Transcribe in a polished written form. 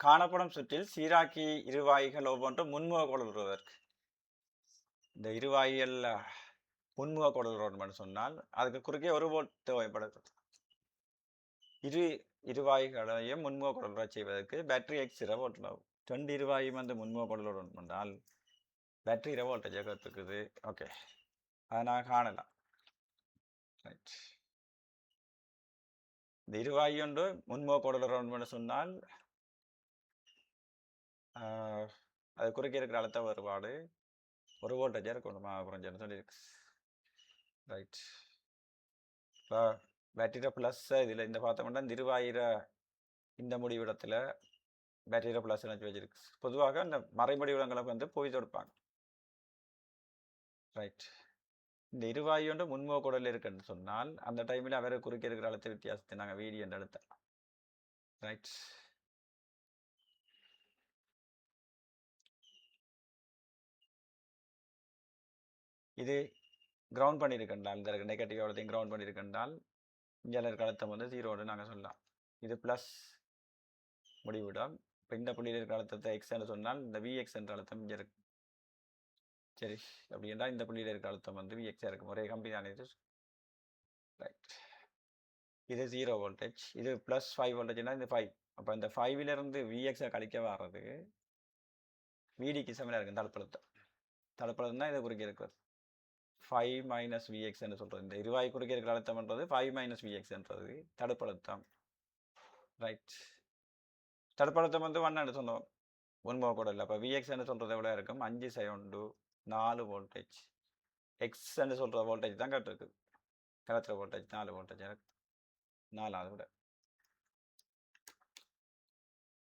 காணப்படும் சுற்றில் சீராக்கி இருவாய்கள் ஒவ்வொன்றும் முன்முக கொள்வதற்கு இந்த இருவாய்கள் முன்முக கொள்கிறோம் சொன்னால் அதுக்கு குறுக்கே ஒரு வோல்ட் தேவைப்படுது. இரு இருவாய்களையும் முன்முக கொள்கிற செய்வதற்கு பேட்டரி எக்ஸ் வோல்ட் ரெண்டு இருவாயும் வந்து முன்முக கொள்கிறோம் என்றால் பேட்டரி வோல்டேஜ் கற்றுக்குது. ஓகே, அதை நான் காணலாம். ரைட், இந்த இருவாயொன்று முன்முக கொள்கிறோம் சொன்னால் அது குறுக்கே இருக்கிற அழுத்த வேறுபாடு ஒரு வோல்டேஜாக இருக்கணுமா குறைஞ்சன்னு சொல்லியிருக்கு. ரைட், இப்போ பேட்டரியில் ப்ளஸ் இதில் இந்த பார்த்தோம்னா இந்த 20,000 இந்த முடிவிடத்தில் பேட்டரியில் ப்ளஸ் நினச்சி வச்சிருக்கு. பொதுவாக இந்த மறைமுடிவிடங்களை வந்து போய் தொடுப்பாங்க. ரைட், இந்த இருவாயொன்று முன்முக குடல் இருக்குன்னு சொன்னால் அந்த டைமில் அவரை குறுக்கே இருக்கிற அழுத்த வித்தியாசத்தை நாங்கள் வீடியோ என்று அழுத்தம். ரைட், இது கிரவுண்ட் பண்ணியிருக்கின்றால் இந்த நெகட்டிவ் எவ்வளோத்தையும் கிரவுண்ட் பண்ணியிருக்கின்றால் இங்கே இருக்கிற அழுத்தம் வந்து 0ன்னு நாங்கள் சொல்லலாம். இது ப்ளஸ் முடிவிடம். இப்போ இந்த புள்ளியில் இருக்கிற அழுத்தத்தை எக்ஸ்ன்னு சொன்னால் இந்த விஎக்ஸ் என்ற அழுத்தம் இங்கே இருக்கு. சரி, அப்படி என்றால் இந்த புள்ளியில் இருக்கிற அழுத்தம் வந்து விஎக்ஸாக இருக்கும். ஒரே கம்பி தான் இது. ரைட், இது 0 வோல்டேஜ், இது ப்ளஸ் 5 வோல்டேஜ்னா இந்த 5. அப்போ இந்த 5லிருந்து விஎக்ஸை கழிக்க வர்றது விடிக்கு சமனாக இருக்கும். தடுப்பழுத்தம் தான் இதை குறுக்கே இருக்கிறது. 5 மைனஸ் விஎக்ஸ்ன்னு சொல்கிறது இந்த இருவாய் குறுக்கே இருக்கிற அழுத்தம்ன்றது 5 மைனஸ் விஎக்ஸ்ன்றது தடுப்பழுத்தம். ரைட், தடுப்பழுத்தம் வந்து 1 சொன்னோம், முன்முக கூட இல்லை. அப்போ விஎக்ஸ்ன்னு சொல்கிறது எவ்வளோ இருக்கும்? 5 4 வோல்டேஜ். எக்ஸ்ன்னு சொல்கிற வோல்டேஜ் தான் கேட்டிருக்கு. கலத்துற வோல்டேஜ் 4 வோல்டேஜ் எனக்கு 4 விட